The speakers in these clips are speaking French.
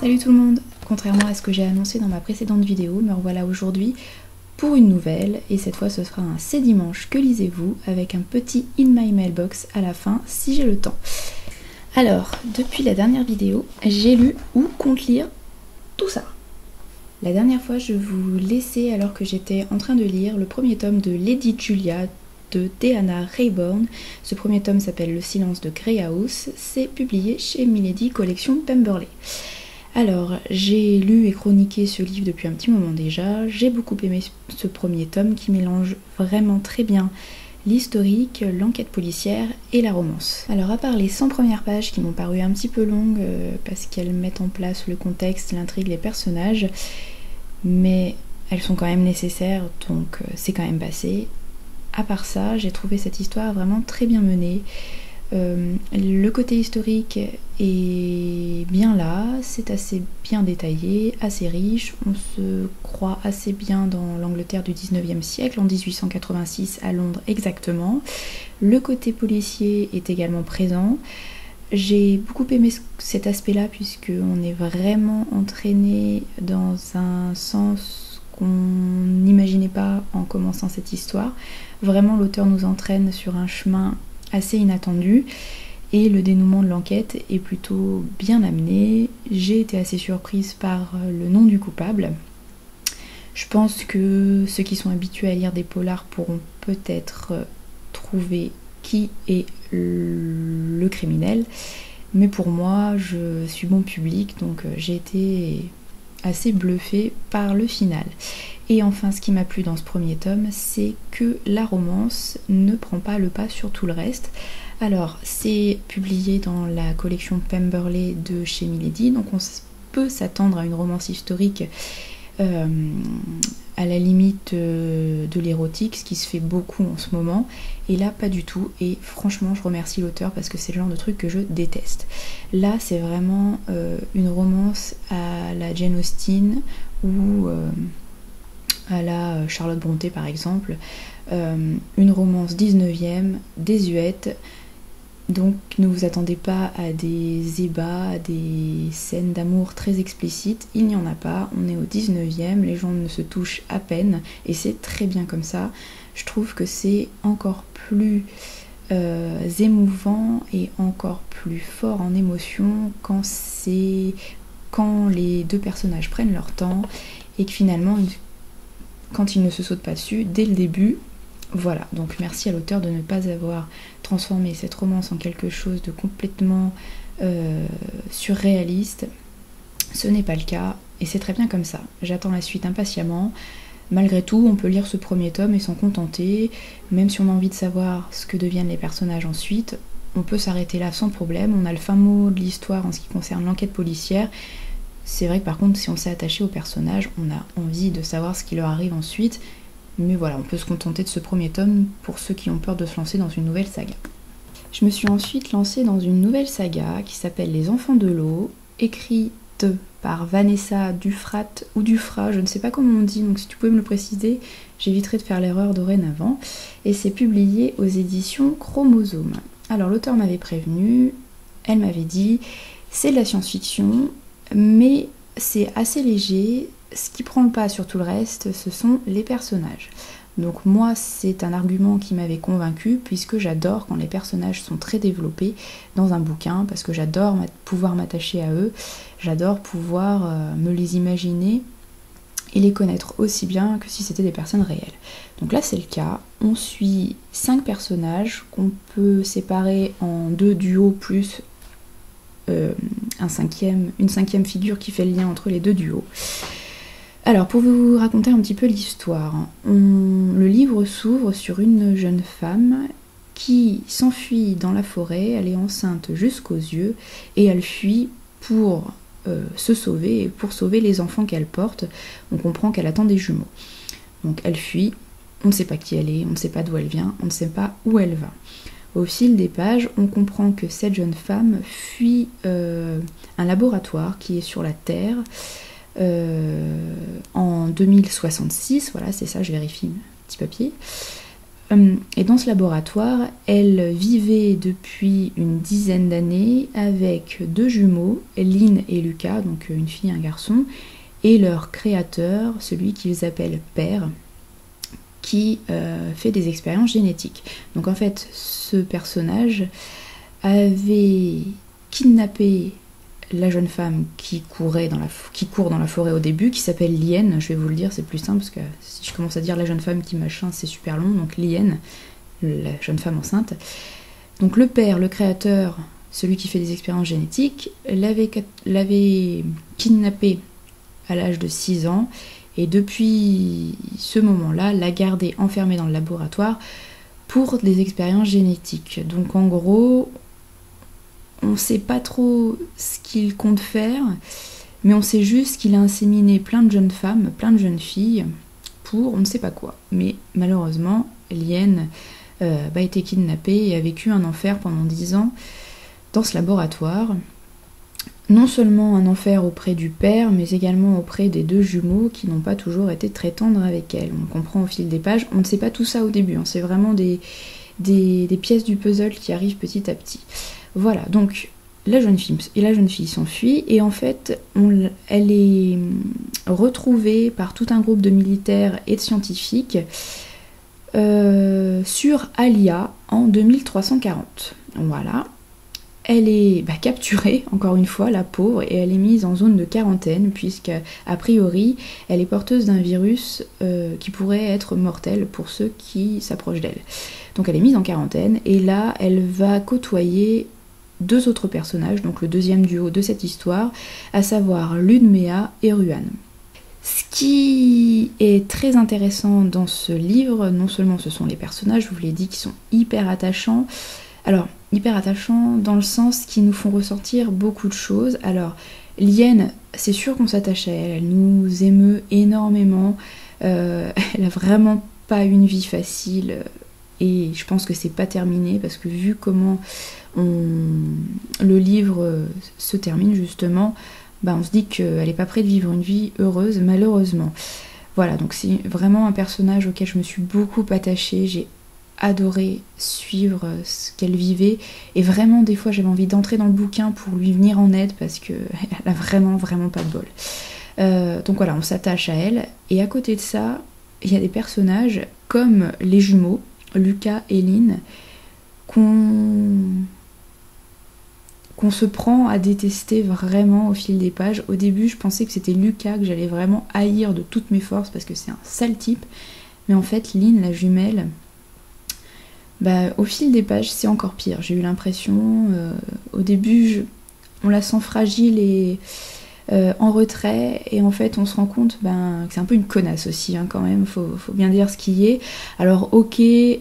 Salut tout le monde! Contrairement à ce que j'ai annoncé dans ma précédente vidéo, me revoilà aujourd'hui pour une nouvelle, et cette fois ce sera un C'est dimanche, que lisez-vous, avec un petit In My Mailbox à la fin, si j'ai le temps. Alors, depuis la dernière vidéo, j'ai lu ou compte lire tout ça. La dernière fois, je vous laissais alors que j'étais en train de lire le premier tome de Lady Julia de Deanna Raybourn. Ce premier tome s'appelle Le silence de Grey House, c'est publié chez Milady Collection Pemberley. Alors, j'ai lu et chroniqué ce livre depuis un petit moment déjà, j'ai beaucoup aimé ce premier tome qui mélange vraiment très bien l'historique, l'enquête policière et la romance. Alors à part les 100 premières pages qui m'ont paru un petit peu longues parce qu'elles mettent en place le contexte, l'intrigue, les personnages, mais elles sont quand même nécessaires donc c'est quand même passé. À part ça, j'ai trouvé cette histoire vraiment très bien menée. Le côté historique est bien là, c'est assez bien détaillé, assez riche, on se croit assez bien dans l'Angleterre du 19e siècle, en 1886 à Londres exactement. Le côté policier est également présent. J'ai beaucoup aimé cet aspect-là puisqu'on est vraiment entraîné dans un sens qu'on n'imaginait pas en commençant cette histoire. Vraiment, l'auteur nous entraîne sur un chemin assez inattendu et le dénouement de l'enquête est plutôt bien amené. J'ai été assez surprise par le nom du coupable. Je pense que ceux qui sont habitués à lire des polars pourront peut-être trouver qui est le criminel, mais pour moi je suis bon public donc j'ai été assez bluffée par le final. Et enfin, ce qui m'a plu dans ce premier tome, c'est que la romance ne prend pas le pas sur tout le reste. Alors, c'est publié dans la collection Pemberley de chez Milady, donc on peut s'attendre à une romance historique à la limite de l'érotique, ce qui se fait beaucoup en ce moment, et là pas du tout, et franchement je remercie l'auteur parce que c'est le genre de truc que je déteste. Là c'est vraiment une romance à la Jane Austen ou à la Charlotte Brontë par exemple, une romance 19e, désuète, donc ne vous attendez pas à des ébats, à des scènes d'amour très explicites, il n'y en a pas, on est au 19e, les gens ne se touchent à peine, et c'est très bien comme ça. Je trouve que c'est encore plus émouvant et encore plus fort en émotion quand les deux personnages prennent leur temps, et que finalement, quand ils ne se sautent pas dessus, dès le début. Voilà, donc merci à l'auteur de ne pas avoir transformé cette romance en quelque chose de complètement surréaliste. Ce n'est pas le cas, et c'est très bien comme ça. J'attends la suite impatiemment. Malgré tout, on peut lire ce premier tome et s'en contenter. Même si on a envie de savoir ce que deviennent les personnages ensuite, on peut s'arrêter là sans problème. On a le fin mot de l'histoire en ce qui concerne l'enquête policière. C'est vrai que par contre, si on s'est attaché aux personnages, on a envie de savoir ce qui leur arrive ensuite. Mais voilà, on peut se contenter de ce premier tome pour ceux qui ont peur de se lancer dans une nouvelle saga. Je me suis ensuite lancée dans une nouvelle saga qui s'appelle Les Enfants de l'eau, écrite par Vanessa Dufrat ou Dufrat, je ne sais pas comment on dit, donc si tu pouvais me le préciser, j'éviterai de faire l'erreur dorénavant. Et c'est publié aux éditions Chromosome. Alors l'auteur m'avait prévenu, elle m'avait dit, c'est de la science-fiction, mais c'est assez léger. Ce qui prend le pas sur tout le reste, ce sont les personnages. Donc moi, c'est un argument qui m'avait convaincue, puisque j'adore quand les personnages sont très développés dans un bouquin, parce que j'adore pouvoir m'attacher à eux, j'adore pouvoir me les imaginer et les connaître aussi bien que si c'était des personnes réelles. Donc là, c'est le cas. On suit 5 personnages qu'on peut séparer en 2 duos plus une cinquième figure qui fait le lien entre les 2 duos. Alors, pour vous raconter un petit peu l'histoire, le livre s'ouvre sur une jeune femme qui s'enfuit dans la forêt, elle est enceinte jusqu'aux yeux, et elle fuit pour se sauver, et pour sauver les enfants qu'elle porte. On comprend qu'elle attend des jumeaux. Donc elle fuit, on ne sait pas qui elle est, on ne sait pas d'où elle vient, on ne sait pas où elle va. Au fil des pages, on comprend que cette jeune femme fuit un laboratoire qui est sur la Terre, en 2066, voilà c'est ça, je vérifie, petit papier, Et dans ce laboratoire, elle vivait depuis une dizaine d'années avec deux jumeaux, Lynn et Lucas, donc une fille et un garçon, et leur créateur, celui qu'ils appellent père, qui fait des expériences génétiques. Donc en fait, ce personnage avait kidnappé la jeune femme qui court dans la forêt au début, qui s'appelle Lien. Je vais vous le dire, c'est plus simple, parce que si je commence à dire la jeune femme qui machin, c'est super long. Donc Lien, la jeune femme enceinte. Donc le père, le créateur, celui qui fait des expériences génétiques, l'avait kidnappée à l'âge de 6 ans, et depuis ce moment-là, l'a gardée enfermée dans le laboratoire pour des expériences génétiques. Donc en gros, on ne sait pas trop ce qu'il compte faire, mais on sait juste qu'il a inséminé plein de jeunes femmes, plein de jeunes filles, pour on ne sait pas quoi. Mais malheureusement, Lien a été kidnappée et a vécu un enfer pendant 10 ans dans ce laboratoire. Non seulement un enfer auprès du père, mais également auprès des deux jumeaux qui n'ont pas toujours été très tendres avec elle. On comprend au fil des pages, on ne sait pas tout ça au début, c'est vraiment des pièces du puzzle qui arrivent petit à petit. Voilà, donc la jeune fille s'enfuit, et en fait, elle est retrouvée par tout un groupe de militaires et de scientifiques sur Alia en 2340. Voilà. Elle est capturée, encore une fois, la pauvre, et elle est mise en zone de quarantaine, puisque, a priori, elle est porteuse d'un virus qui pourrait être mortel pour ceux qui s'approchent d'elle. Donc elle est mise en quarantaine, et là, elle va côtoyer deux autres personnages, donc le deuxième duo de cette histoire, à savoir Ludmea et Ruan. Ce qui est très intéressant dans ce livre, non seulement ce sont les personnages, je vous l'ai dit, qui sont hyper attachants. Alors, hyper attachants dans le sens qu'ils nous font ressentir beaucoup de choses. Alors, Lien, c'est sûr qu'on s'attache à elle, elle nous émeut énormément, elle a vraiment pas une vie facile, et je pense que c'est pas terminé, parce que vu comment le livre se termine justement, on se dit qu'elle n'est pas prête de vivre une vie heureuse, malheureusement. Voilà, donc c'est vraiment un personnage auquel je me suis beaucoup attachée, j'ai adoré suivre ce qu'elle vivait, et vraiment des fois j'avais envie d'entrer dans le bouquin pour lui venir en aide, parce qu'elle a vraiment pas de bol. Donc voilà, on s'attache à elle, et à côté de ça, il y a des personnages comme les jumeaux, Lucas et Lynn, qu'on se prend à détester vraiment au fil des pages. Au début, je pensais que c'était Lucas que j'allais vraiment haïr de toutes mes forces, parce que c'est un sale type, mais en fait, Lynn, la jumelle, au fil des pages, c'est encore pire. J'ai eu l'impression, au début, on la sent fragile et en retrait, et en fait on se rend compte que c'est un peu une connasse aussi, quand même, faut bien dire ce qui est. Alors ok, elle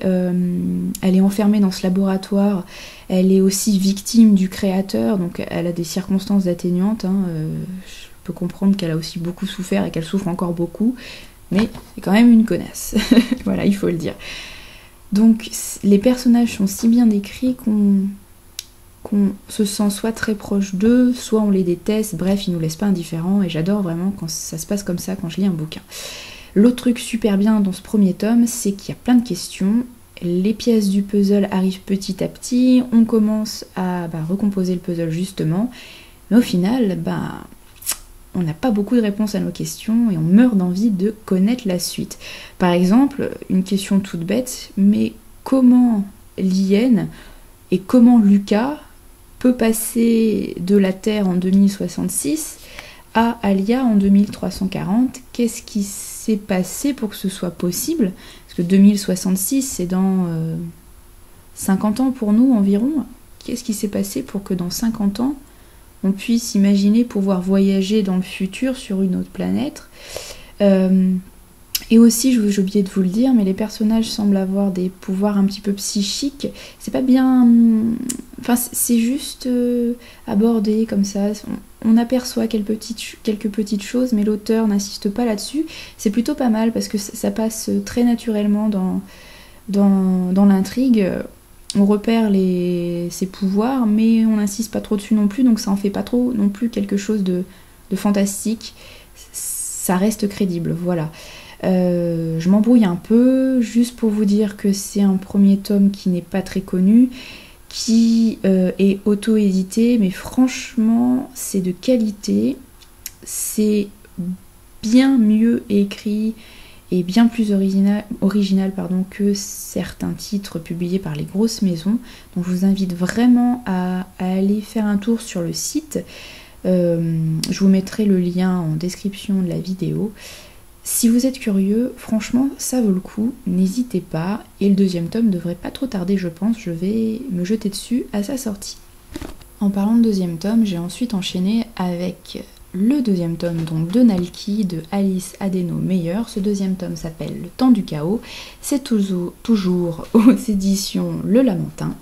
est enfermée dans ce laboratoire, elle est aussi victime du créateur, donc elle a des circonstances atténuantes, je peux comprendre qu'elle a aussi beaucoup souffert et qu'elle souffre encore beaucoup, mais c'est quand même une connasse. Voilà, il faut le dire. Donc les personnages sont si bien décrits qu'on se sent soit très proche d'eux, soit on les déteste, bref, ils nous laissent pas indifférents, et j'adore vraiment quand ça se passe comme ça, quand je lis un bouquin. L'autre truc super bien dans ce premier tome, c'est qu'il y a plein de questions, les pièces du puzzle arrivent petit à petit, on commence à recomposer le puzzle justement, mais au final, on n'a pas beaucoup de réponses à nos questions, et on meurt d'envie de connaître la suite. Par exemple, une question toute bête, mais comment Lien et comment Lucas peut passer de la Terre en 2066 à Alia en 2340? Qu'est-ce qui s'est passé pour que ce soit possible? Parce que 2066, c'est dans 50 ans pour nous environ. Qu'est-ce qui s'est passé pour que dans 50 ans, on puisse imaginer pouvoir voyager dans le futur sur une autre planète? Et aussi, j'ai oublié de vous le dire, mais les personnages semblent avoir des pouvoirs un petit peu psychiques. C'est pas bien... Enfin, c'est juste abordé comme ça. On aperçoit quelques petites choses, mais l'auteur n'insiste pas là-dessus. C'est plutôt pas mal, parce que ça passe très naturellement dans l'intrigue. On repère ses pouvoirs, mais on n'insiste pas trop dessus non plus, donc ça en fait pas trop non plus quelque chose de fantastique. Ça reste crédible, voilà. Je m'embrouille un peu, juste pour vous dire que c'est un premier tome qui n'est pas très connu, qui est auto-édité, mais franchement c'est de qualité, c'est bien mieux écrit et bien plus original que certains titres publiés par les grosses maisons. Donc je vous invite vraiment à aller faire un tour sur le site. Je vous mettrai le lien en description de la vidéo. Si vous êtes curieux, franchement ça vaut le coup, n'hésitez pas. Et le deuxième tome devrait pas trop tarder, je pense, je vais me jeter dessus à sa sortie. En parlant de deuxième tome, j'ai ensuite enchaîné avec le deuxième tome donc de Nalki de Alice Adeno Meyer. Ce deuxième tome s'appelle Le Temps du Chaos. C'est toujours aux éditions Le Lamentin.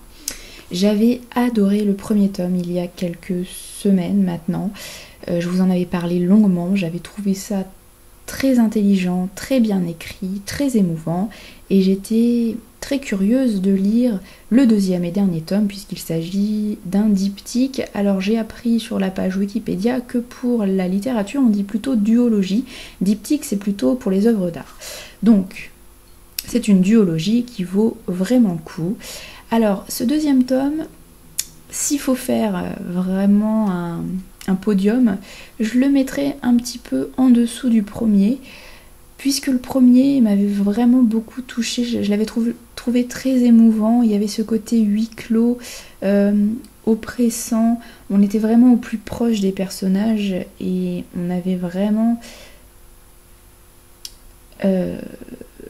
J'avais adoré le premier tome il y a quelques semaines maintenant. Je vous en avais parlé longuement. J'avais trouvé ça très intelligent, très bien écrit, très émouvant. Et j'étais très curieuse de lire le deuxième et dernier tome puisqu'il s'agit d'un diptyque. Alors j'ai appris sur la page Wikipédia que pour la littérature on dit plutôt duologie. Diptyque c'est plutôt pour les œuvres d'art. Donc c'est une duologie qui vaut vraiment le coup. Alors ce deuxième tome, s'il faut faire vraiment un podium, je le mettrai un petit peu en dessous du premier, puisque le premier m'avait vraiment beaucoup touchée. Je l'avais trouvé très émouvant. Il y avait ce côté huis clos, oppressant. On était vraiment au plus proche des personnages et on avait vraiment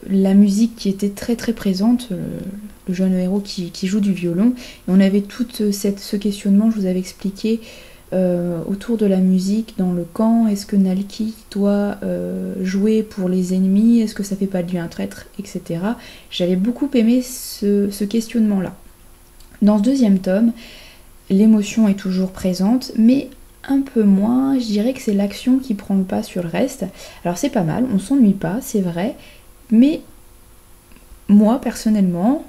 la musique qui était très très présente, le jeune héros qui joue du violon. Et on avait tout ce questionnement, je vous avais expliqué, autour de la musique dans le camp. Est-ce que Nalki doit jouer pour les ennemis? Est-ce que ça fait pas de lui un traître, etc. J'avais beaucoup aimé ce questionnement-là. Dans ce deuxième tome, l'émotion est toujours présente, mais un peu moins. Je dirais que c'est l'action qui prend le pas sur le reste. Alors c'est pas mal, on s'ennuie pas, c'est vrai, mais moi personnellement,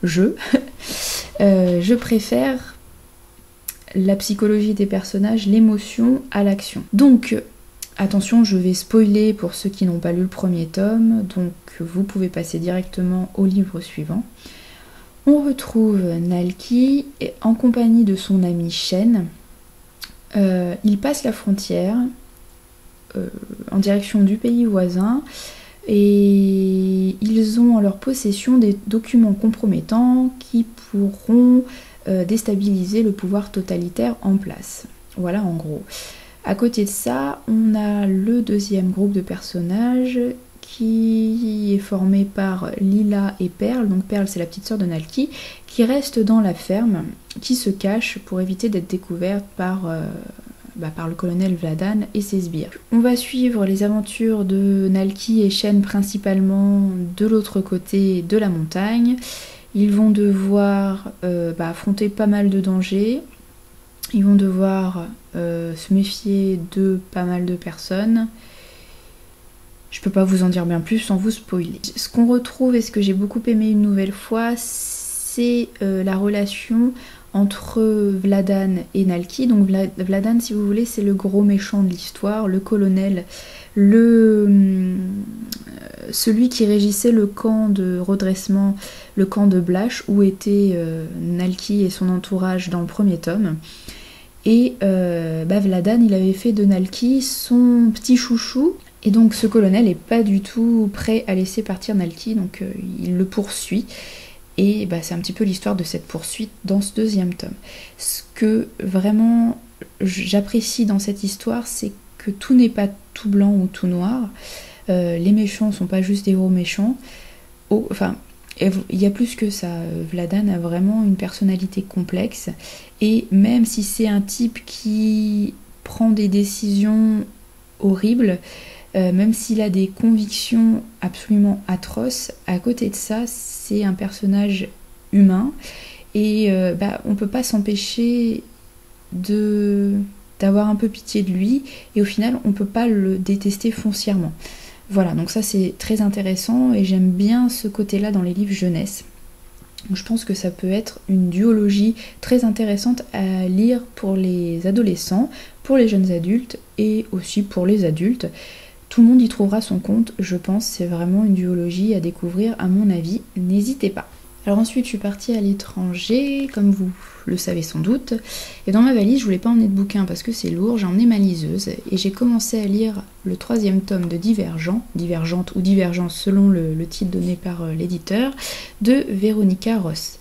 je préfère la psychologie des personnages, l'émotion à l'action. Donc, attention, je vais spoiler pour ceux qui n'ont pas lu le premier tome, donc vous pouvez passer directement au livre suivant. On retrouve Nalki en compagnie de son ami Shen. Ils passent la frontière en direction du pays voisin et ils ont en leur possession des documents compromettants qui pourront déstabiliser le pouvoir totalitaire en place. Voilà en gros. À côté de ça, on a le deuxième groupe de personnages qui est formé par Lila et Pearl. Donc Pearl c'est la petite sœur de Nalki qui reste dans la ferme, qui se cache pour éviter d'être découverte par le colonel Vladan et ses sbires. On va suivre les aventures de Nalki et Shen principalement de l'autre côté de la montagne. Ils vont devoir affronter pas mal de dangers. Ils vont devoir se méfier de pas mal de personnes. Je peux pas vous en dire bien plus sans vous spoiler. Ce qu'on retrouve et ce que j'ai beaucoup aimé une nouvelle fois, c'est la relation entre Vladan et Nalki. Donc Vladan, si vous voulez, c'est le gros méchant de l'histoire, le colonel, celui qui régissait le camp de redressement, le camp de Blash, où étaient Nalki et son entourage dans le premier tome. Et Vladan, il avait fait de Nalki son petit chouchou. Et donc ce colonel est pas du tout prêt à laisser partir Nalki, donc il le poursuit. Et c'est un petit peu l'histoire de cette poursuite dans ce deuxième tome. Ce que vraiment j'apprécie dans cette histoire, c'est que tout n'est pas tout blanc ou tout noir. Les méchants sont pas juste des héros méchants. Il y a plus que ça. Vladan a vraiment une personnalité complexe. Et même si c'est un type qui prend des décisions horribles, même s'il a des convictions absolument atroces, à côté de ça, c'est un personnage humain et on peut pas s'empêcher d'avoir un peu pitié de lui et au final on peut pas le détester foncièrement. Voilà, donc ça c'est très intéressant et j'aime bien ce côté-là dans les livres jeunesse. Donc je pense que ça peut être une duologie très intéressante à lire pour les adolescents, pour les jeunes adultes et aussi pour les adultes. Tout le monde y trouvera son compte, je pense. C'est vraiment une duologie à découvrir à mon avis. N'hésitez pas. Alors ensuite, je suis partie à l'étranger, comme vous le savez sans doute. Et dans ma valise, je voulais pas emmener de bouquin parce que c'est lourd. J'ai emmené ma liseuse et j'ai commencé à lire le 3e tome de Divergente ou Divergence selon le titre donné par l'éditeur, de Véronica Ross.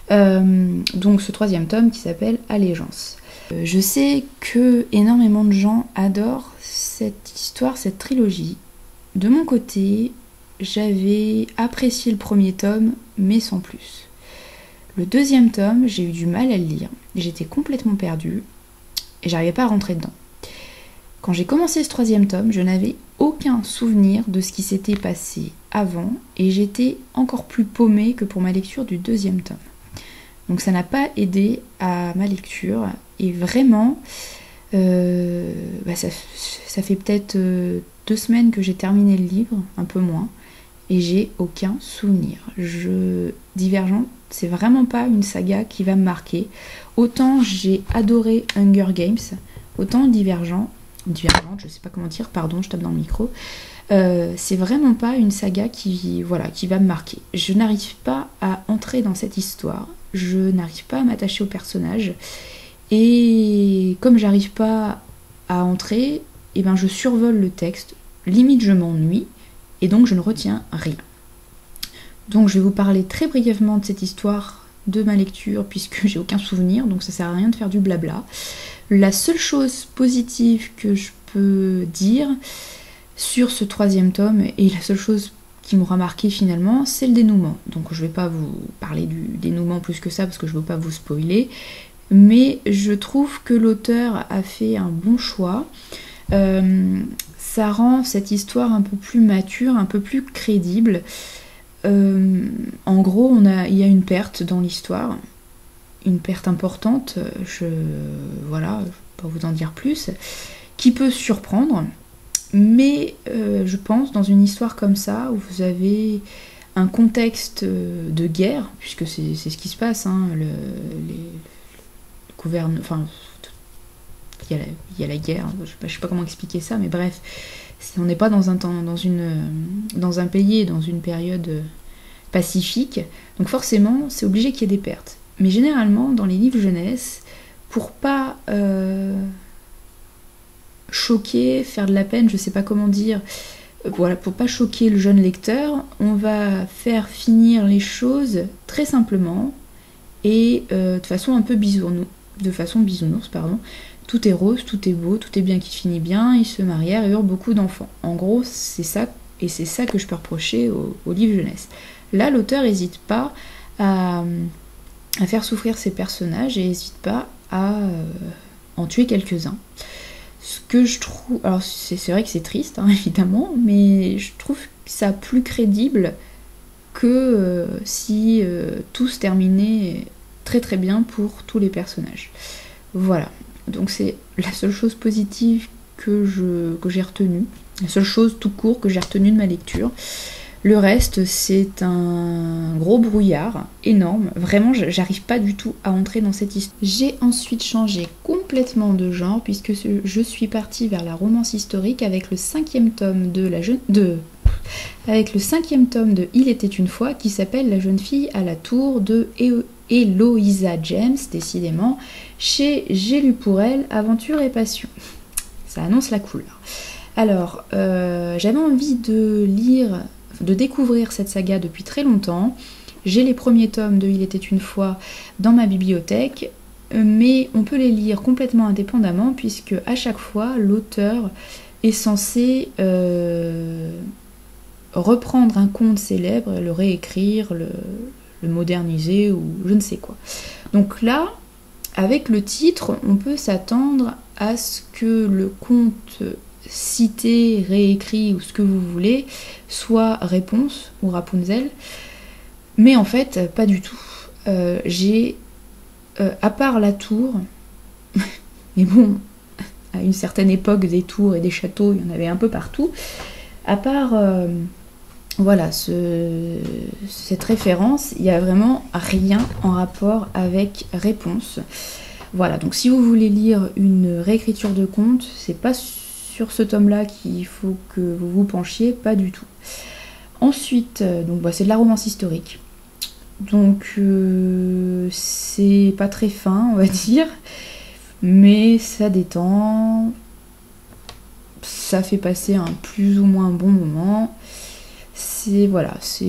Donc ce 3e tome qui s'appelle Allégeance. Je sais que énormément de gens adorent cette histoire, cette trilogie. De mon côté, j'avais apprécié le 1er tome, mais sans plus. Le 2e tome, j'ai eu du mal à le lire. J'étais complètement perdue et j'arrivais pas à rentrer dedans. Quand j'ai commencé ce 3e tome, je n'avais aucun souvenir de ce qui s'était passé avant et j'étais encore plus paumée que pour ma lecture du 2e tome. Donc ça n'a pas aidé à ma lecture et vraiment, ça fait peut-être 2 semaines que j'ai terminé le livre, un peu moins, et j'ai aucun souvenir. Divergente, c'est vraiment pas une saga qui va me marquer. Autant j'ai adoré Hunger Games, autant Divergente, je sais pas comment dire, pardon, je tape dans le micro. C'est vraiment pas une saga qui va me marquer. Je n'arrive pas à entrer dans cette histoire, je n'arrive pas à m'attacher au personnage, et comme j'arrive pas à entrer, et ben je survole le texte, limite je m'ennuie, et donc je ne retiens rien. Donc je vais vous parler très brièvement de cette histoire, de ma lecture, puisque j'ai aucun souvenir, donc ça sert à rien de faire du blabla. La seule chose positive que je peux dire sur ce 3e tome, et la seule chose qui m'aura marqué finalement, c'est le dénouement. Donc je vais pas vous parler du dénouement plus que ça, parce que je veux pas vous spoiler, mais je trouve que l'auteur a fait un bon choix. Ça rend cette histoire un peu plus mature, un peu plus crédible. En gros, il y a une perte dans l'histoire, une perte importante, je ne vais pas vous en dire plus, qui peut surprendre, mais je pense dans une histoire comme ça, où vous avez un contexte de guerre, puisque c'est ce qui se passe, hein, il y a la guerre, je sais pas comment expliquer ça, mais bref, on n'est pas dans un pays, dans une période pacifique, donc forcément c'est obligé qu'il y ait des pertes. Mais généralement dans les livres jeunesse, pour pas choquer, faire de la peine, je sais pas comment dire, pour pas choquer le jeune lecteur, on va faire finir les choses très simplement et de façon un peu bisounours, Tout est rose, tout est beau, tout est bien qui finit bien, ils se marièrent et eurent beaucoup d'enfants. En gros, c'est ça, et c'est ça que je peux reprocher au livre jeunesse. Là, l'auteur n'hésite pas à faire souffrir ses personnages et n'hésite pas à en tuer quelques-uns. Ce que je trouve... Alors, c'est vrai que c'est triste, hein, évidemment, mais je trouve ça plus crédible que si tout se terminait très très bien pour tous les personnages. Voilà. Donc c'est la seule chose positive que j'ai retenue, la seule chose tout court que j'ai retenue de ma lecture. Le reste, c'est un gros brouillard énorme. Vraiment, j'arrive pas du tout à entrer dans cette histoire. J'ai ensuite changé complètement de genre, puisque je suis partie vers la romance historique avec le 5e tome de Il était une fois, qui s'appelle La jeune fille à la tour de Eloisa James, décidément, chez J'ai lu pour elle, Aventure et Passion. Ça annonce la couleur. Alors, j'avais envie de découvrir cette saga depuis très longtemps. J'ai les premiers tomes de Il était une fois dans ma bibliothèque, mais on peut les lire complètement indépendamment, puisque à chaque fois, l'auteur est censé reprendre un conte célèbre, le réécrire, le moderniser ou je ne sais quoi. Donc là, avec le titre, on peut s'attendre à ce que le conte cité, réécrit ou ce que vous voulez soit Réponse ou Rapunzel, mais en fait pas du tout. J'ai à part la tour, mais bon, à une certaine époque des tours et des châteaux, il y en avait un peu partout, à part voilà, cette référence, il n'y a vraiment rien en rapport avec Réponse. Voilà, donc si vous voulez lire une réécriture de conte, c'est pas sur ce tome-là qu'il faut que vous vous penchiez, pas du tout. Ensuite, donc c'est de la romance historique. Donc c'est pas très fin, on va dire, mais ça détend, ça fait passer un plus ou moins bon moment. C'est voilà, c'est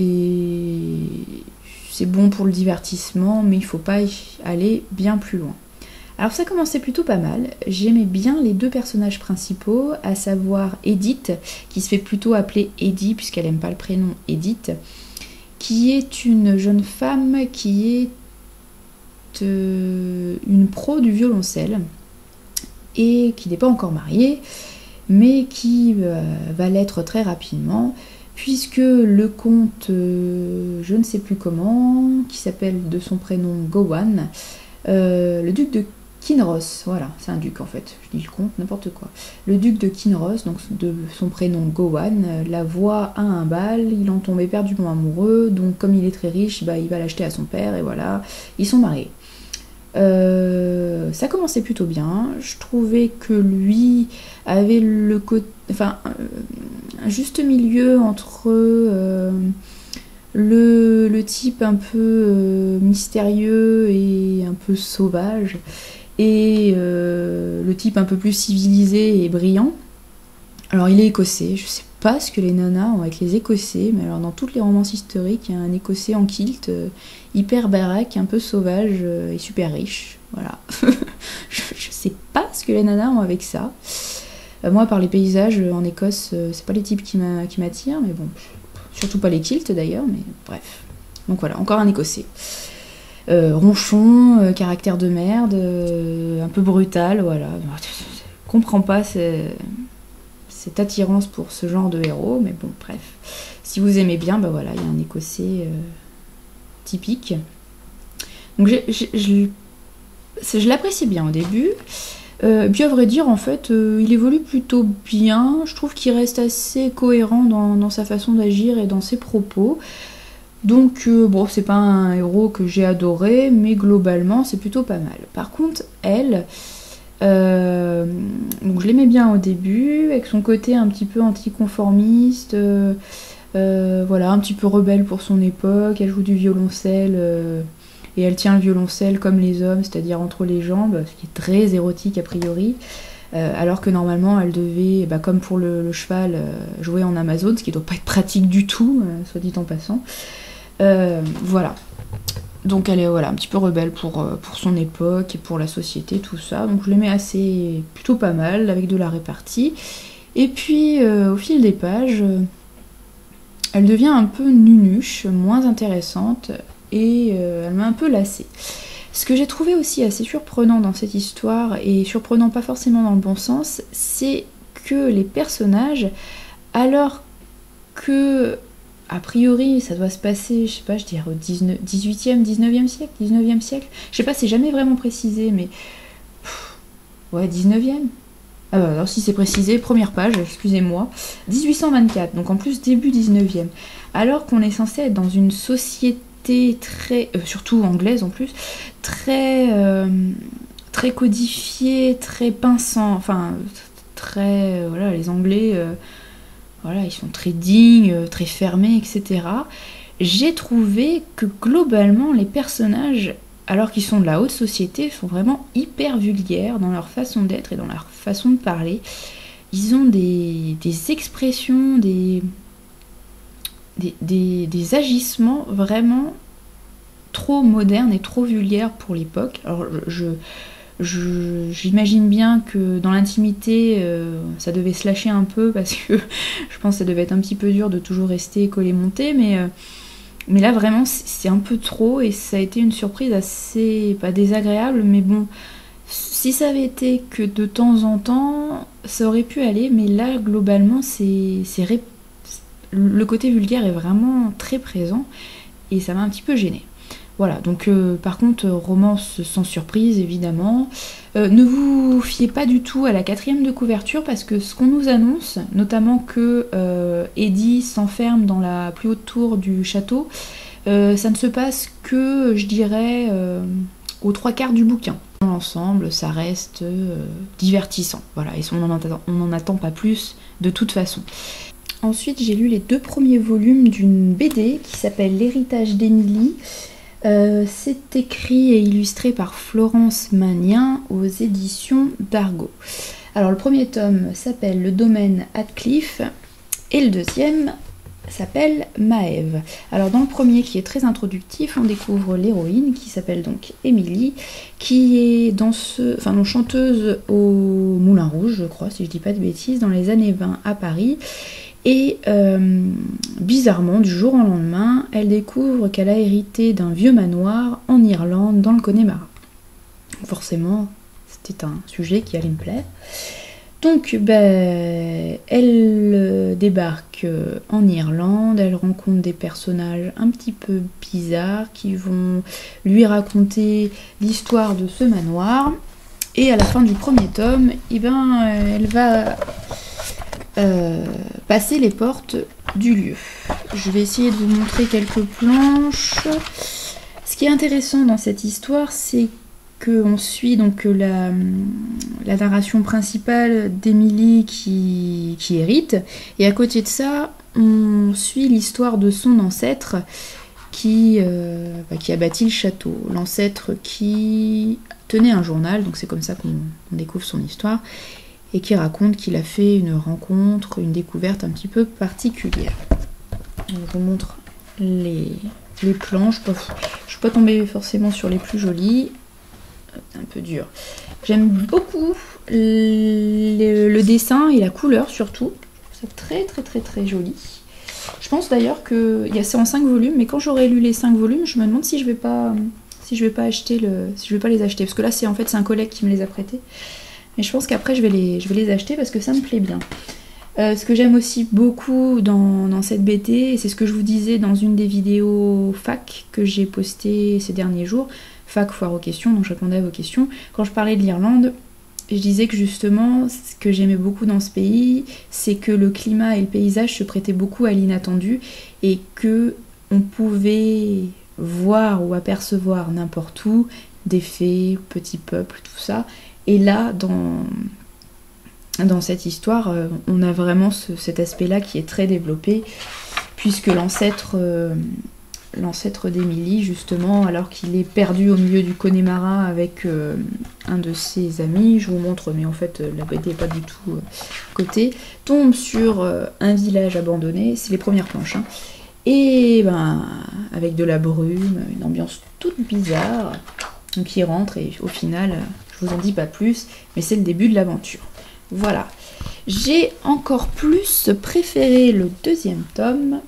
bon pour le divertissement, mais il faut pas y aller bien plus loin. Alors ça commençait plutôt pas mal, j'aimais bien les deux personnages principaux, à savoir Edith, qui se fait plutôt appeler Eddie, puisqu'elle aime pas le prénom Edith, qui est une jeune femme qui est une pro du violoncelle, et qui n'est pas encore mariée, mais qui va l'être très rapidement, puisque le comte, je ne sais plus comment, qui s'appelle de son prénom Gawain, le duc de Kinross, voilà, c'est un duc en fait, je dis le comte, n'importe quoi. Le duc de Kinross, donc de son prénom Gawain, la voit à un bal, il en tombe éperdument amoureux, donc comme il est très riche, il va l'acheter à son père, et voilà, ils sont mariés. Ça commençait plutôt bien, je trouvais que lui avait le côté, enfin, un juste milieu entre le type un peu mystérieux et un peu sauvage, et le type un peu plus civilisé et brillant. Alors il est écossais, je sais pas ce que les nanas ont avec les écossais, mais alors dans toutes les romances historiques, il y a un écossais en kilt, hyper baraque, un peu sauvage et super riche, voilà. je sais pas ce que les nanas ont avec ça. Moi, par les paysages en Écosse, c'est pas les types qui m'attirent, mais bon, surtout pas les kilts d'ailleurs, mais bref. Donc voilà, encore un écossais. Ronchon, caractère de merde, un peu brutal, voilà. Je comprends pas cette attirance pour ce genre de héros, mais bon, bref. Si vous aimez bien, bah voilà, il y a un écossais typique. Donc je l'apprécie bien au début. Puis à vrai dire, en fait, il évolue plutôt bien. Je trouve qu'il reste assez cohérent dans sa façon d'agir et dans ses propos. Donc, bon, c'est pas un héros que j'ai adoré, mais globalement, c'est plutôt pas mal. Par contre, elle, donc je l'aimais bien au début, avec son côté un petit peu anticonformiste, voilà, un petit peu rebelle pour son époque. Elle joue du violoncelle, et elle tient le violoncelle comme les hommes, c'est-à-dire entre les jambes, ce qui est très érotique a priori. Alors que normalement elle devait, comme pour le cheval, jouer en Amazone, ce qui doit pas être pratique du tout, soit dit en passant. Voilà. Donc elle est voilà, un petit peu rebelle pour son époque et pour la société, tout ça. Donc je l'aimais plutôt pas mal, avec de la répartie. Et puis au fil des pages, elle devient un peu nunuche, moins intéressante, et elle m'a un peu lassée. Ce que j'ai trouvé aussi assez surprenant dans cette histoire, et surprenant pas forcément dans le bon sens, c'est que les personnages, alors que a priori ça doit se passer, je sais pas, je dirais au 18e, 19e siècle, 19e siècle, je sais pas, c'est jamais vraiment précisé, mais ouais, 19e. Ah bah alors si c'est précisé, première page, excusez-moi, 1824, donc en plus début 19e, alors qu'on est censé être dans une société très, surtout anglaise en plus, très codifiée, très pinçant, enfin très, voilà, les Anglais, voilà, ils sont très dignes, très fermés, etc. J'ai trouvé que globalement les personnages, alors qu'ils sont de la haute société, sont vraiment hyper vulgaires dans leur façon d'être et dans leur façon de parler. Ils ont des expressions, des agissements vraiment trop modernes et trop vulgaires pour l'époque. Alors j'imagine bien que dans l'intimité, ça devait se lâcher un peu, parce que je pense que ça devait être un petit peu dur de toujours rester collé-monté, mais là vraiment c'est un peu trop, et ça a été une surprise assez, pas désagréable, mais bon, si ça avait été que de temps en temps, ça aurait pu aller, mais là globalement le côté vulgaire est vraiment très présent, et ça m'a un petit peu gênée. Voilà, donc par contre, romance sans surprise, évidemment. Ne vous fiez pas du tout à la 4e de couverture, parce que ce qu'on nous annonce, notamment que Eddie s'enferme dans la plus haute tour du château, ça ne se passe que, je dirais, aux 3/4 du bouquin. l'ensemble, ça reste divertissant. Voilà, et on n'en attend pas plus de toute façon. Ensuite, j'ai lu les 2 premiers volumes d'une BD qui s'appelle L'héritage d'Émilie. C'est écrit et illustré par Florence Magnien aux éditions d'Argo. Alors le premier tome s'appelle Le domaine Heathcliff et le deuxième s'appelle Maëve. Alors dans le premier, qui est très introductif, on découvre l'héroïne qui s'appelle donc Émilie, qui est chanteuse au Moulin Rouge, je crois, si je dis pas de bêtises, dans les années 20 à Paris. Et bizarrement, du jour au lendemain, elle découvre qu'elle a hérité d'un vieux manoir en Irlande, dans le Connemara. Forcément, c'était un sujet qui allait me plaire. Donc, elle débarque en Irlande, elle rencontre des personnages un petit peu bizarres qui vont lui raconter l'histoire de ce manoir. Et à la fin du premier tome, elle va passer les portes du lieu. Je vais essayer de vous montrer quelques planches. Ce qui est intéressant dans cette histoire, c'est qu'on suit donc la narration principale d'Émilie qui hérite, et à côté de ça, on suit l'histoire de son ancêtre qui a bâti le château. L'ancêtre qui tenait un journal, donc c'est comme ça qu'on découvre son histoire, et qui raconte qu'il a fait une rencontre, une découverte un petit peu particulière. Je vous montre les planches. Je ne suis pas tombée forcément sur les plus jolies. Un peu dur. J'aime beaucoup le dessin et la couleur surtout. C'est très très très très joli. Je pense d'ailleurs que c'est en 5 volumes, mais quand j'aurai lu les 5 volumes, je me demande si je vais pas les acheter, parce que là c'est un collègue qui me les a prêtés. Mais je pense qu'après je vais les acheter parce que ça me plaît bien. Ce que j'aime aussi beaucoup dans cette BD, et c'est ce que je vous disais dans une des vidéos fac que j'ai postées ces derniers jours, fac foire aux questions, donc je répondais à vos questions. Quand je parlais de l'Irlande, je disais que justement, ce que j'aimais beaucoup dans ce pays, c'est que le climat et le paysage se prêtaient beaucoup à l'inattendu, et que on pouvait voir ou apercevoir n'importe où des fées, petits peuples, tout ça. Et là, dans cette histoire, on a vraiment cet aspect-là qui est très développé, puisque l'ancêtre d'Émilie, justement, alors qu'il est perdu au milieu du Connemara avec un de ses amis, je vous montre, mais en fait la BD n'est pas du tout côté, tombe sur un village abandonné, c'est les premières planches, hein, et avec de la brume, une ambiance toute bizarre, donc il rentre et au final, je vous en dis pas plus, mais c'est le début de l'aventure. Voilà. J'ai encore plus préféré le deuxième tome,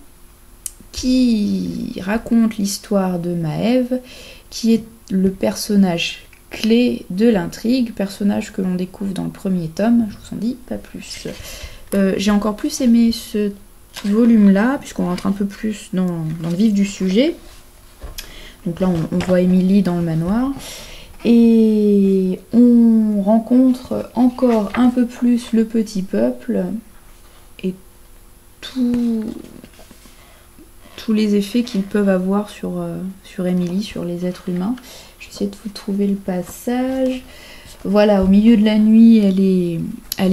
qui raconte l'histoire de Maëve, qui est le personnage clé de l'intrigue, personnage que l'on découvre dans le premier tome, je vous en dis pas plus. J'ai encore plus aimé ce volume-là, puisqu'on rentre un peu plus dans le vif du sujet. Donc là, on voit Émilie dans le manoir, et on rencontre encore un peu plus le petit peuple, et tous les effets qu'ils peuvent avoir sur Émilie, sur les êtres humains. J'essaie de vous trouver le passage. Voilà, au milieu de la nuit, elle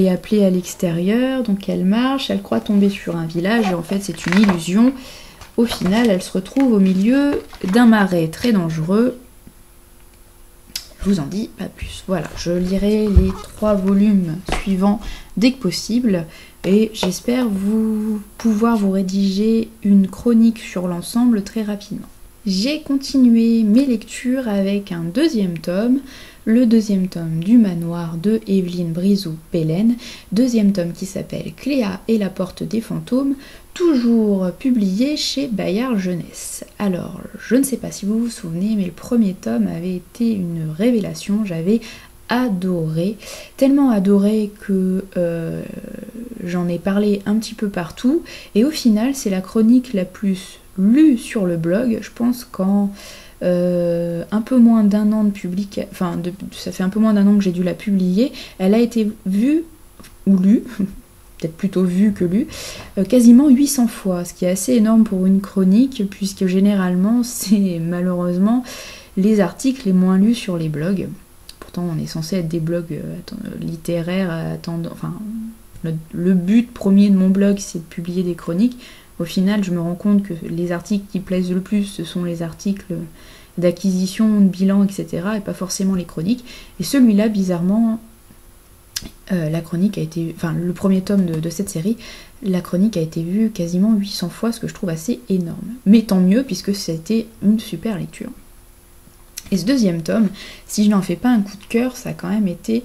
est appelée à l'extérieur, donc elle marche, elle croit tomber sur un village, et en fait c'est une illusion. Au final, elle se retrouve au milieu d'un marais très dangereux. Je vous en dis pas plus. Voilà, je lirai les 3 volumes suivants dès que possible, et j'espère pouvoir vous rédiger une chronique sur l'ensemble très rapidement. J'ai continué mes lectures avec un deuxième tome, le deuxième tome du manoir de Évelyne Brizou-Pellen, deuxième tome qui s'appelle Cléa et la porte des fantômes, toujours publié chez Bayard Jeunesse. Alors, je ne sais pas si vous vous souvenez, mais le premier tome avait été une révélation, j'avais adoré, tellement adoré que j'en ai parlé un petit peu partout, et au final c'est la chronique la plus lue sur le blog, je pense qu'en un peu moins d'1 an de publication, ça fait un peu moins d'1 an que j'ai dû la publier, elle a été vue ou lue, peut-être plutôt vue que lue, quasiment 800 fois, ce qui est assez énorme pour une chronique, puisque généralement c'est malheureusement les articles les moins lus sur les blogs. pourtant on est censé être des blogs littéraires, enfin le but premier de mon blog c'est de publier des chroniques. Au final je me rends compte que les articles qui plaisent le plus ce sont les articles d'acquisition, de bilan, etc. et pas forcément les chroniques. Et celui-là bizarrement, la chronique a été, enfin le premier tome de cette série, la chronique a été vue quasiment 800 fois, ce que je trouve assez énorme. Mais tant mieux puisque ça a été une super lecture. Et ce deuxième tome, si je n'en fais pas un coup de cœur, ça a quand même été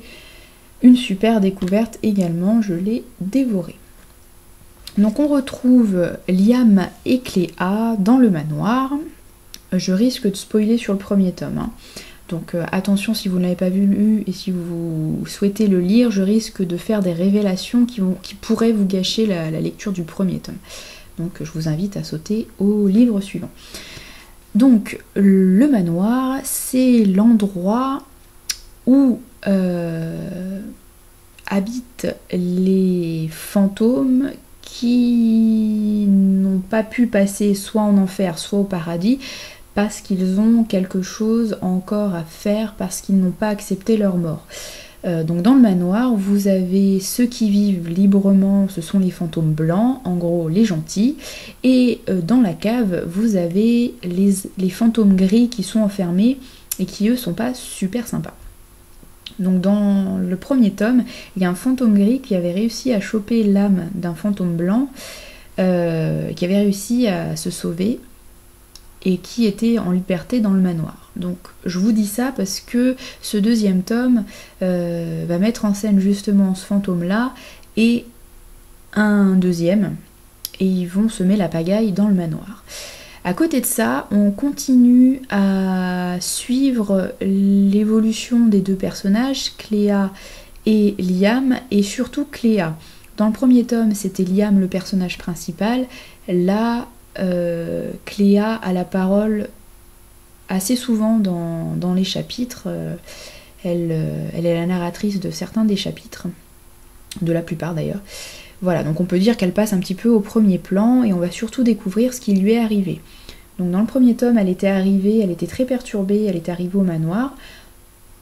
une super découverte également, je l'ai dévoré. Donc on retrouve Liam et Cléa dans le manoir. Je risque de spoiler sur le premier tome, hein. Donc attention si vous ne l'avez pas lu et si vous souhaitez le lire, je risque de faire des révélations qui pourraient vous gâcher la lecture du premier tome. Donc je vous invite à sauter au livre suivant. Donc le manoir, c'est l'endroit où habitent les fantômes qui n'ont pas pu passer soit en enfer, soit au paradis, parce qu'ils ont quelque chose encore à faire, parce qu'ils n'ont pas accepté leur mort. Donc dans le manoir, vous avez ceux qui vivent librement, ce sont les fantômes blancs, en gros les gentils, et dans la cave, vous avez les fantômes gris qui sont enfermés et qui eux sont pas super sympas. Donc dans le premier tome, il y a un fantôme gris qui avait réussi à choper l'âme d'un fantôme blanc, qui avait réussi à se sauver, et qui était en liberté dans le manoir. Donc je vous dis ça parce que ce deuxième tome va mettre en scène justement ce fantôme-là et un deuxième, et ils vont semer la pagaille dans le manoir. À côté de ça, on continue à suivre l'évolution des deux personnages, Cléa et Liam, et surtout Cléa. Dans le premier tome, c'était Liam le personnage principal. Là, Cléa a la parole assez souvent dans les chapitres. Elle est la narratrice de certains des chapitres, de la plupart d'ailleurs. Voilà, donc on peut dire qu'elle passe un petit peu au premier plan et on va surtout découvrir ce qui lui est arrivé. Donc dans le premier tome, elle était très perturbée, elle était arrivée au manoir.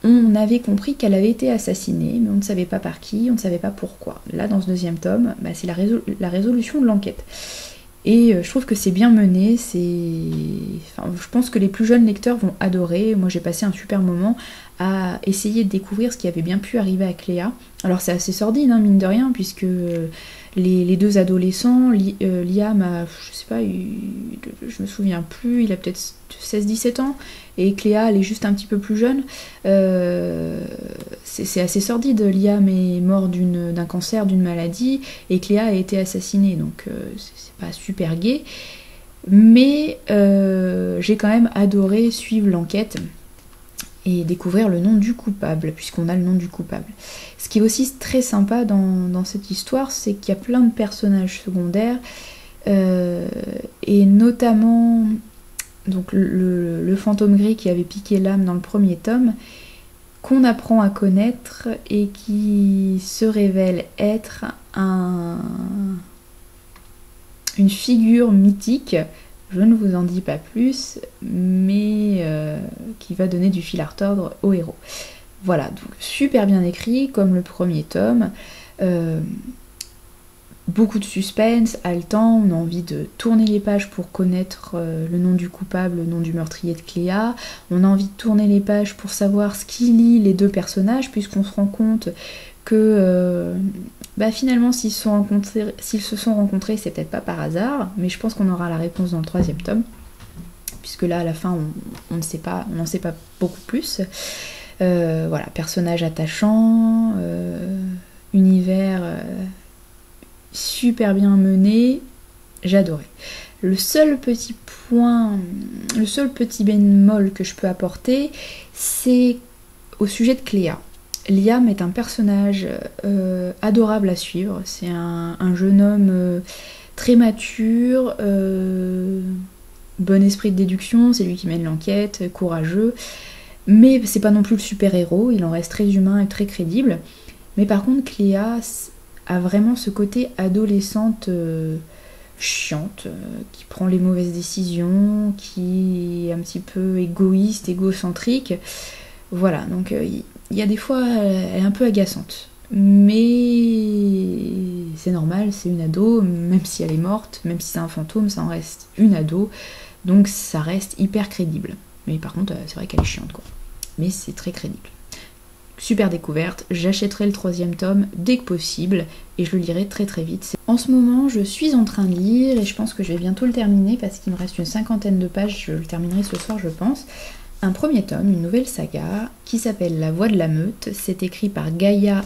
On avait compris qu'elle avait été assassinée, mais on ne savait pas par qui, on ne savait pas pourquoi. Là, dans ce deuxième tome, c'est la résolution de l'enquête. Et je trouve que c'est bien mené, je pense que les plus jeunes lecteurs vont adorer. Moi j'ai passé un super moment à essayer de découvrir ce qui avait bien pu arriver à Cléa. Alors c'est assez sordide, hein, mine de rien, puisque les deux adolescents, Liam a, je sais pas, je me souviens plus, il a peut-être 16-17 ans, et Cléa elle est juste un petit peu plus jeune. C'est assez sordide, Liam est mort d'un cancer, d'une maladie, et Cléa a été assassinée, donc c'est pas super gai, mais j'ai quand même adoré suivre l'enquête et découvrir le nom du coupable, puisqu'on a le nom du coupable. Ce qui est aussi très sympa dans cette histoire, c'est qu'il y a plein de personnages secondaires, et notamment donc le fantôme gris qui avait piqué l'âme dans le premier tome, qu'on apprend à connaître et qui se révèle être une figure mythique, je ne vous en dis pas plus, mais qui va donner du fil à retordre au héros. Voilà, donc super bien écrit, comme le premier tome. Beaucoup de suspense, haletant, on a envie de tourner les pages pour connaître le nom du coupable, le nom du meurtrier de Cléa. On a envie de tourner les pages pour savoir ce qui lie les deux personnages, puisqu'on se rend compte que finalement s'ils se sont rencontrés, c'est peut-être pas par hasard, mais je pense qu'on aura la réponse dans le troisième tome, puisque là à la fin on n'en sait pas beaucoup plus. Voilà, personnage attachant, univers super bien mené, j'adorais. Le seul petit bémol que je peux apporter, c'est au sujet de Cléa. Liam est un personnage adorable à suivre, c'est un jeune homme très mature, bon esprit de déduction, c'est lui qui mène l'enquête, courageux, mais c'est pas non plus le super-héros, il en reste très humain et très crédible. Mais par contre, Cléa a vraiment ce côté adolescente chiante, qui prend les mauvaises décisions, qui est un petit peu égoïste, égocentrique. Voilà, donc il y a des fois, elle est un peu agaçante. Mais c'est normal, c'est une ado, même si elle est morte, même si c'est un fantôme, ça en reste une ado, donc ça reste hyper crédible. Mais par contre, c'est vrai qu'elle est chiante, quoi. Mais c'est très crédible. Super découverte, j'achèterai le 3e tome dès que possible, et je le lirai très très vite. En ce moment, je suis en train de lire, et je pense que je vais bientôt le terminer, parce qu'il me reste une 50aine de pages, je le terminerai ce soir, je pense. Un 1er tome, une nouvelle saga, qui s'appelle La Voix de la Meute. C'est écrit par Gaïa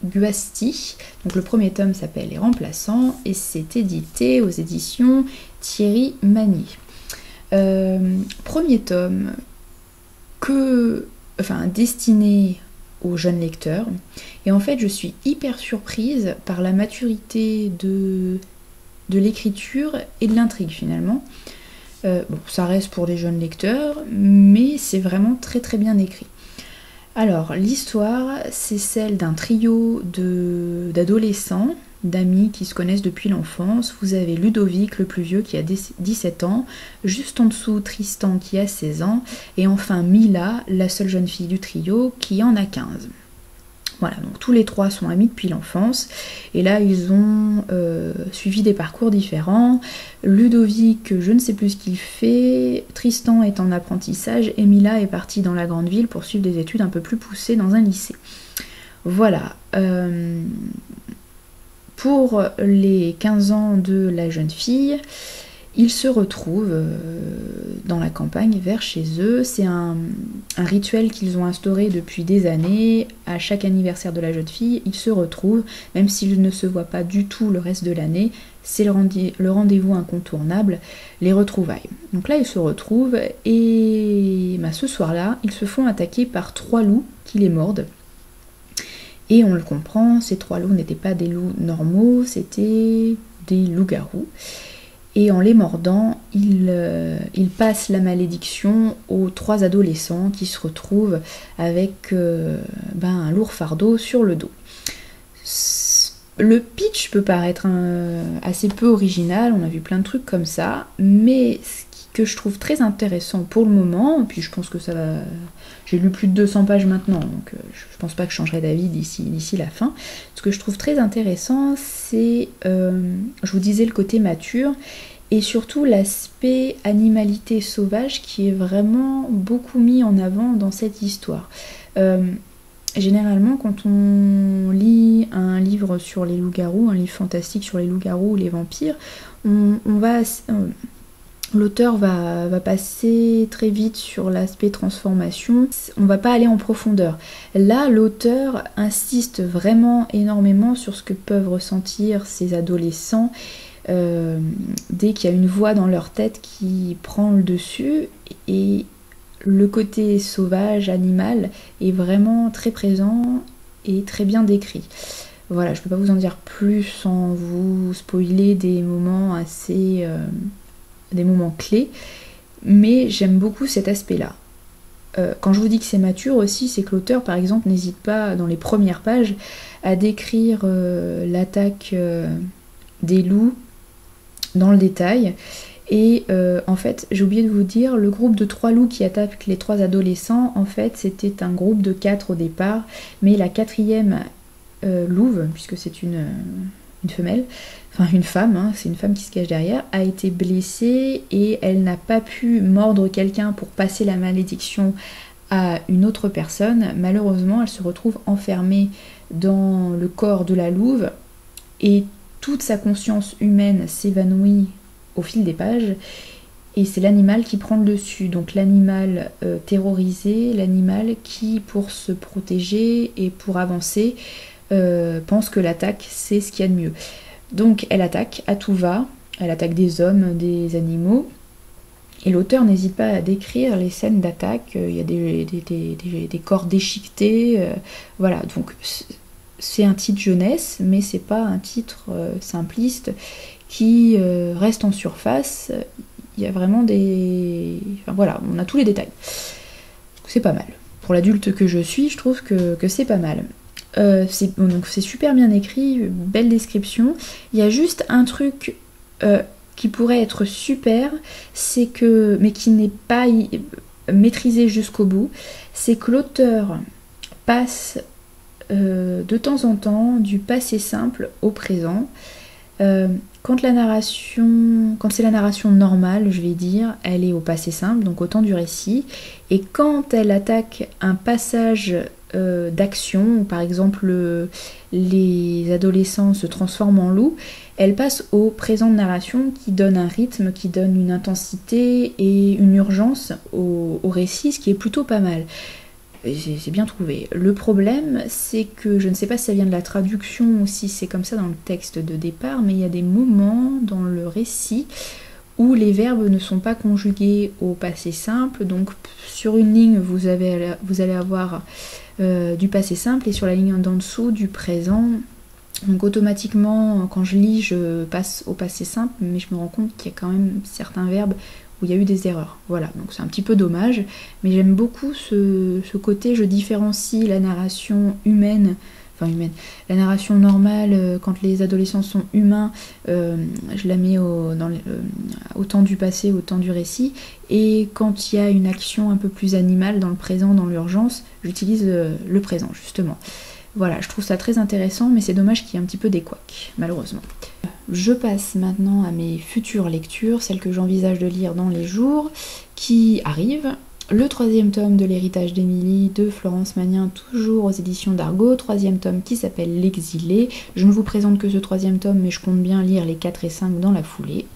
Guasti. Donc le 1er tome s'appelle Les Remplaçants et c'est édité aux éditions Thierry Magny. 1er tome destiné aux jeunes lecteurs. Et en fait, je suis hyper surprise par la maturité de l'écriture et de l'intrigue finalement. Bon, ça reste pour les jeunes lecteurs, mais c'est vraiment très très bien écrit. Alors, l'histoire, c'est celle d'un trio d'adolescents, d'amis qui se connaissent depuis l'enfance. Vous avez Ludovic, le plus vieux, qui a 17 ans, juste en dessous Tristan, qui a 16 ans, et enfin Mila, la seule jeune fille du trio, qui en a 15. Voilà, donc tous les 3 sont amis depuis l'enfance, et là ils ont suivi des parcours différents. Ludovic, je ne sais plus ce qu'il fait, Tristan est en apprentissage, et Mila est partie dans la grande ville pour suivre des études un peu plus poussées dans un lycée. Voilà. Pour les 15 ans de la jeune fille, ils se retrouvent dans la campagne vers chez eux. C'est un rituel qu'ils ont instauré depuis des années. À chaque anniversaire de la jeune fille, ils se retrouvent, même s'ils ne se voient pas du tout le reste de l'année. C'est le rendez-vous incontournable, les retrouvailles. Donc là, ils se retrouvent et ce soir-là, ils se font attaquer par 3 loups qui les mordent. Et on le comprend, ces 3 loups n'étaient pas des loups normaux, c'était des loups-garous. Et en les mordant, il passe la malédiction aux 3 adolescents qui se retrouvent avec un lourd fardeau sur le dos. Le pitch peut paraître assez peu original, on a vu plein de trucs comme ça, mais ce que je trouve très intéressant pour le moment, puis je pense que ça va... J'ai lu plus de 200 pages maintenant, donc je pense pas que je changerai d'avis d'ici la fin. Ce que je trouve très intéressant, c'est, je vous disais, le côté mature, et surtout l'aspect animalité sauvage qui est vraiment beaucoup mis en avant dans cette histoire. Généralement, quand on lit un livre sur les loups-garous, un livre fantastique sur les loups-garous ou les vampires, l'auteur va passer très vite sur l'aspect transformation, on va pas aller en profondeur. Là, l'auteur insiste vraiment énormément sur ce que peuvent ressentir ces adolescents dès qu'il y a une voix dans leur tête qui prend le dessus, et le côté sauvage, animal, est vraiment très présent et très bien décrit. Voilà, je peux pas vous en dire plus sans vous spoiler des moments assez... des moments clés, mais j'aime beaucoup cet aspect-là. Quand je vous dis que c'est mature aussi, c'est que l'auteur, par exemple, n'hésite pas, dans les premières pages, à décrire l'attaque des loups dans le détail. Et en fait, j'ai oublié de vous dire, le groupe de 3 loups qui attaquent les 3 adolescents, en fait, c'était un groupe de 4 au départ, mais la 4e louve, puisque c'est une femelle, enfin une femme, hein, c'est une femme qui se cache derrière, a été blessée et elle n'a pas pu mordre quelqu'un pour passer la malédiction à une autre personne. Malheureusement, elle se retrouve enfermée dans le corps de la louve et toute sa conscience humaine s'évanouit au fil des pages, et c'est l'animal qui prend le dessus. Donc l'animal terrorisé, l'animal qui, pour se protéger et pour avancer, pense que l'attaque c'est ce qu'il y a de mieux. Donc elle attaque à tout va, elle attaque des hommes, des animaux, et l'auteur n'hésite pas à décrire les scènes d'attaque. Il y a des corps déchiquetés, voilà. Donc c'est un titre jeunesse, mais c'est pas un titre simpliste qui reste en surface. Il y a vraiment des... Enfin, voilà, on a tous les détails. C'est pas mal. Pour l'adulte que je suis, je trouve que c'est pas mal. Donc c'est super bien écrit, belle description. Il y a juste un truc qui pourrait être super, c'est que, mais qui n'est pas maîtriser jusqu'au bout, c'est que l'auteur passe de temps en temps du passé simple au présent. Quand c'est la narration normale, je vais dire, elle est au passé simple, donc au temps du récit. Et quand elle attaque un passage d'action, où par exemple les adolescents se transforment en loups, elle passe au présent de narration qui donne un rythme, qui donne une intensité et une urgence au récit, ce qui est plutôt pas mal. C'est bien trouvé. Le problème, c'est que je ne sais pas si ça vient de la traduction ou si c'est comme ça dans le texte de départ, mais il y a des moments dans le récit où les verbes ne sont pas conjugués au passé simple. Donc sur une ligne, vous allez avoir du passé simple et sur la ligne d'en dessous, du présent. Donc automatiquement, quand je lis, je passe au passé simple, mais je me rends compte qu'il y a quand même certains verbes où il y a eu des erreurs. Voilà, donc c'est un petit peu dommage, mais j'aime beaucoup ce côté, je différencie la narration humaine, la narration normale, quand les adolescents sont humains, je la mets au temps du passé, au temps du récit, et quand il y a une action un peu plus animale dans le présent, dans l'urgence, j'utilise le présent, justement. Voilà, je trouve ça très intéressant, mais c'est dommage qu'il y ait un petit peu des couacs, malheureusement. Je passe maintenant à mes futures lectures, celles que j'envisage de lire dans les jours qui arrivent. Le 3e tome de l'héritage d'Émilie de Florence Magnin, toujours aux éditions d'Argo, 3e tome qui s'appelle L'exilé. Je ne vous présente que ce 3e tome, mais je compte bien lire les 4 et 5 dans la foulée.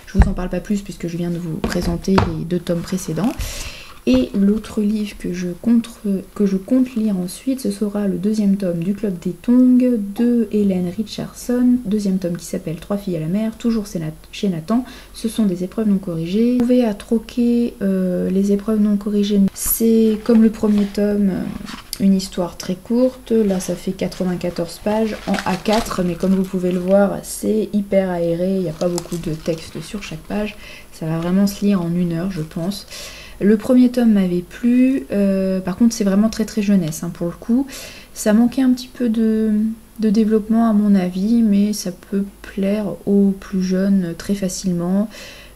Je vous en parle pas plus puisque je viens de vous présenter les 2 tomes précédents. Et l'autre livre que je compte lire ensuite, ce sera le 2e tome du Club des Tongs de Hélène Richardson, 2e tome qui s'appelle 3 filles à la mer, toujours chez Nathan. Ce sont des épreuves non corrigées. Vous pouvez troquer les épreuves non corrigées. C'est comme le 1er tome, une histoire très courte. Là, ça fait 94 pages en A4, mais comme vous pouvez le voir, c'est hyper aéré. Il n'y a pas beaucoup de texte sur chaque page. Ça va vraiment se lire en 1 heure, je pense. Le 1er tome m'avait plu, par contre c'est vraiment très très jeunesse pour le coup. Ça manquait un petit peu de développement à mon avis, mais ça peut plaire aux plus jeunes très facilement.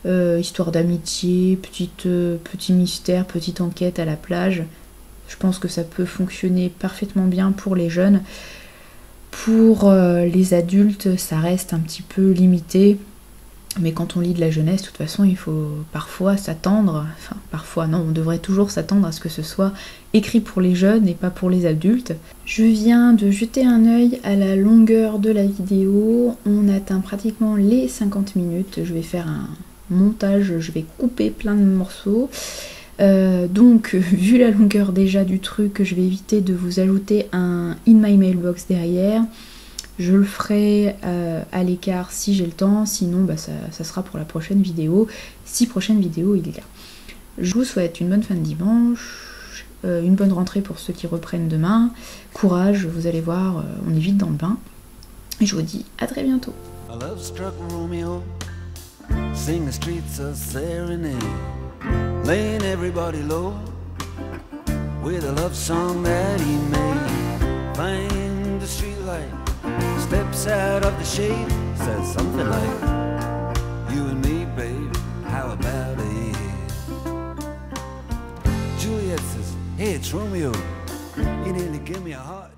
Histoire d'amitié, petit mystère, petite enquête à la plage. Je pense que ça peut fonctionner parfaitement bien pour les jeunes. Pour les adultes, ça reste un petit peu limité. Mais quand on lit de la jeunesse, de toute façon, il faut parfois s'attendre, enfin parfois non, on devrait toujours s'attendre à ce que ce soit écrit pour les jeunes et pas pour les adultes. Je viens de jeter un œil à la longueur de la vidéo, on atteint pratiquement les 50 minutes, je vais faire un montage, je vais couper plein de morceaux. Donc, vu la longueur déjà du truc, je vais éviter de vous ajouter un In My Mailbox derrière. Je le ferai à l'écart si j'ai le temps, sinon ça sera pour la prochaine vidéo, si prochaine vidéo il y a. Je vous souhaite une bonne fin de dimanche, une bonne rentrée pour ceux qui reprennent demain, courage, vous allez voir, on est vite dans le bain, et je vous dis à très bientôt. Steps out of the shade, says something like, you and me, babe, how about it? Juliet says, hey, it's Romeo, you nearly gave me a heart.